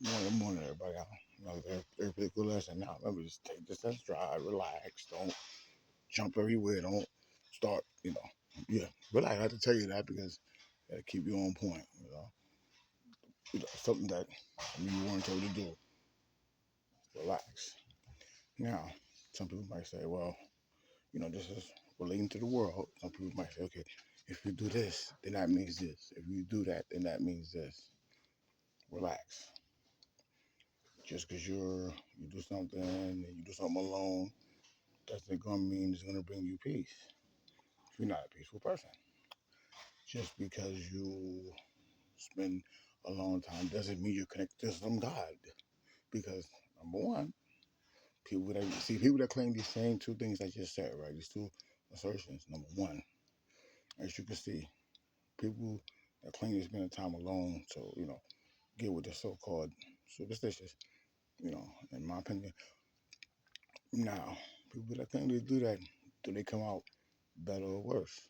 Morning, everybody. Theraputical lesson. Now, remember, just take this as stride, relax. Don't jump everywhere. Don't start, yeah, relax. I have to tell you that because it'll keep you on point, something that you weren't told to do. Relax. Now, some people might say, well, this is relating to the world. Some people might say, okay, if you do this, then that means this. If you do that, then that means this. Relax. Just because you do something and you do something alone, that's not gonna mean it's gonna bring you peace. If you're not a peaceful person, just because you spend a long time doesn't mean you're connected to some God. Because number one, people that claim these same two things I just said, right? These two assertions. Number one, as you can see, people that claim to spend time alone to get with the so-called superstitious. In my opinion, now people that claim to do that, do they come out better or worse?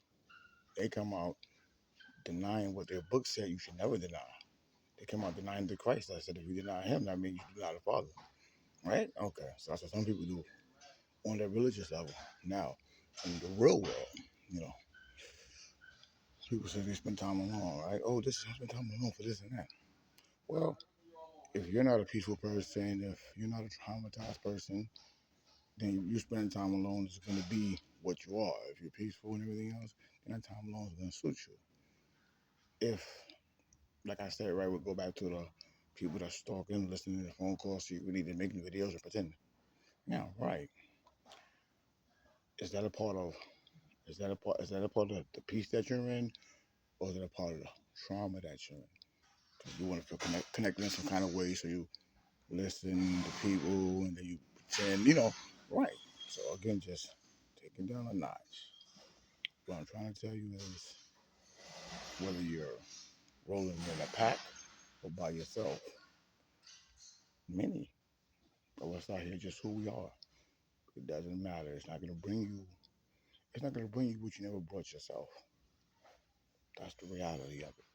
They come out denying what their book said you should never deny. They came out denying the Christ. I said, if you deny him, that means you deny the Father. Right? Okay. So that's what some people do on their religious level. Now, in the real world, you know, people say they spend time alone, right? Oh, this is spend time alone for this and that. Well, if you're not a peaceful person, if you're not a traumatized person, then you spending time alone is going to be what you are. If you're peaceful and everything else, then that time alone is going to suit you. If, like I said, right, we'll go back to the people that stalking, listening to the phone calls secretly, they're making videos and pretending. Now, right, is that a part of is that a part of the peace that you're in, or is it a part of the trauma that you're in? Because you want to feel connected in some kind of way, so you listen to people and then you pretend, right. So again, just taking down a notch. What I'm trying to tell you is whether you're rolling in a pack or by yourself, many of us out here just who we are. It doesn't matter. It's not gonna bring you what you never brought yourself. That's the reality of it.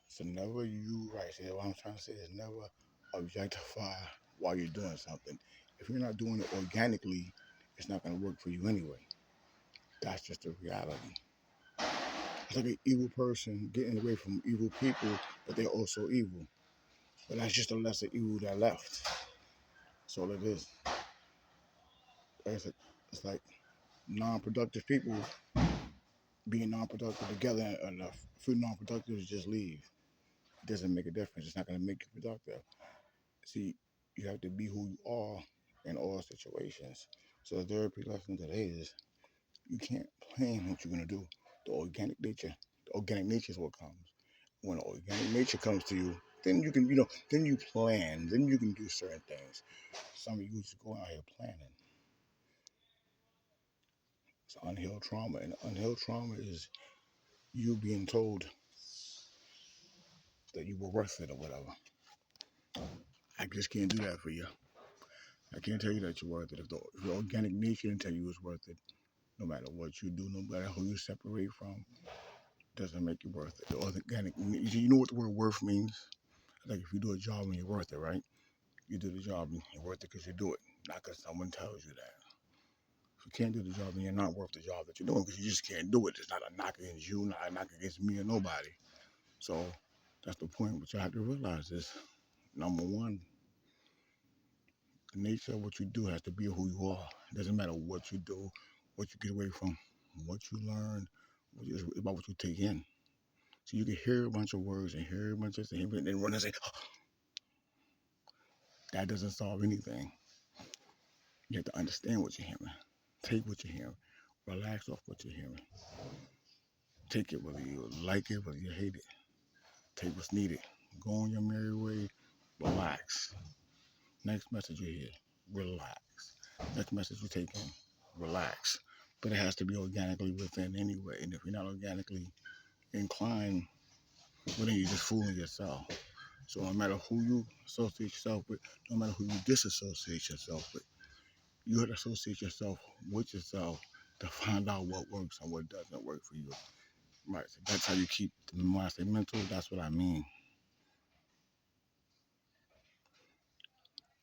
So never right. See what I'm trying to say is never objectify while you're doing something. If you're not doing it organically, it's not gonna work for you anyway. That's just the reality. It's like an evil person getting away from evil people, but they're also evil. But that's just a lesser evil that left. That's all it is. It's like non-productive people being non-productive together, and a few non-productives just leave. It doesn't make a difference. It's not going to make you productive. See, you have to be who you are in all situations. So the therapy lesson today is you can't plan what you're going to do. The organic nature is what comes. When the organic nature comes to you, then you can, then you plan, then you can do certain things. Some of you just go out here planning. It's unhealed trauma, and unhealed trauma is you being told that you were worth it or whatever. I just can't do that for you. I can't tell you that you're worth it. If the organic nature didn't tell you it's worth it, no matter what you do, no matter who you separate from, doesn't make you worth it. The organic, you know what the word worth means? Like if you do a job and you're worth it, right? You do the job and you're worth it because you do it, not because someone tells you that. If you can't do the job, then you're not worth the job that you're doing because you just can't do it. It's not a knock against you, not a knock against me or nobody. So that's the point. What you have to realize is, number one, the nature of what you do has to be who you are. It doesn't matter what you do, what you get away from, what you learn. It's about what you take in. So you can hear a bunch of words and hear a bunch of things, and then run and say, oh, that doesn't solve anything. You have to understand what you're hearing. Take what you're hearing. Relax off what you're hearing. Take it whether you like it, whether you hate it. Take what's needed. Go on your merry way. Relax. Next message you hear. Relax. Next message you take in. Relax. But it has to be organically within anyway. And if you're not organically inclined, well, then you're just fooling yourself. So no matter who you associate yourself with, no matter who you disassociate yourself with, you have to associate yourself with yourself to find out what works and what doesn't work for you. Right. So that's how you keep, when I say mental, that's what I mean.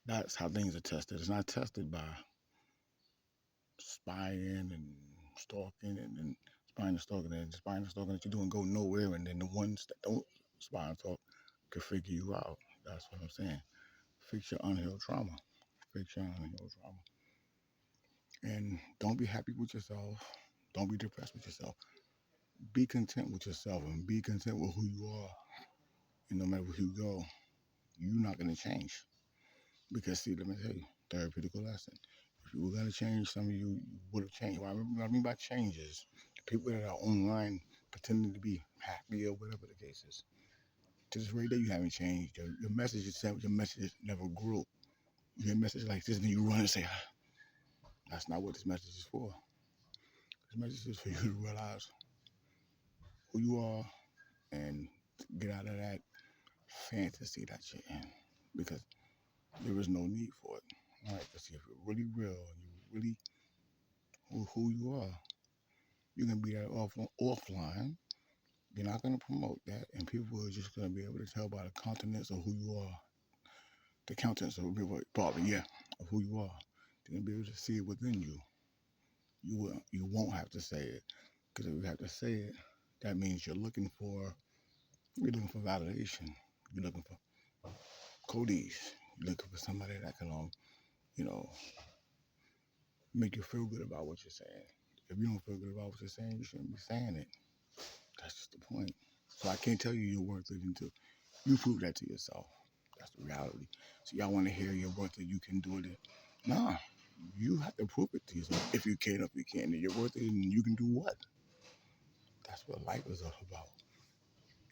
That's how things are tested. It's not tested by spying and stalking and spying and stalking that you do and go nowhere, and then the ones that don't spy and talk can figure you out. That's what I'm saying. Fix your unhealed trauma. Fix your unhealed trauma. And don't be happy with yourself. Don't be depressed with yourself. Be content with yourself and be content with who you are. And no matter where you go, you're not going to change. Because, see, let me tell you, theraputical lesson. If you were going to change, some of you would have changed. What I mean by changes, people that are online pretending to be happy or whatever the case is. To this very day, you haven't changed. Your message itself, your message never grew. You get a message like this, and then you run and say, that's not what this message is for. This message is for you to realize who you are and get out of that fantasy that you're in. Because there is no need for it. All right, because if you're really real and you really who you are, you're going to be that offline. You're not going to promote that, and people are just going to be able to tell by the countenance of who you are. The countenance of probably, yeah, of who you are. They're going to be able to see it within you. You won't have to say it, because if you have to say it, that means you're looking for validation. You're looking for Cody's. You're looking for somebody that can, you know, make you feel good about what you're saying. If you don't feel good about what you're saying, you shouldn't be saying it. That's just the point. So I can't tell you you're worth it until you prove that to yourself. That's the reality. So y'all want to hear you're worth it, you can do it. Nah, you have to prove it to yourself. If you can, if you can't, you're worth it, and you can do what? That's what life is all about.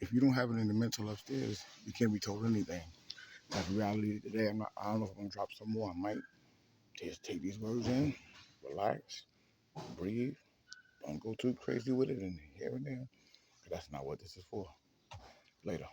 If you don't have it in the mental upstairs, you can't be told anything. That's the reality today. I don't know if I'm gonna drop some more. I might just take these words in, relax, breathe, don't go too crazy with it, and here and there. That's not what this is for. Later.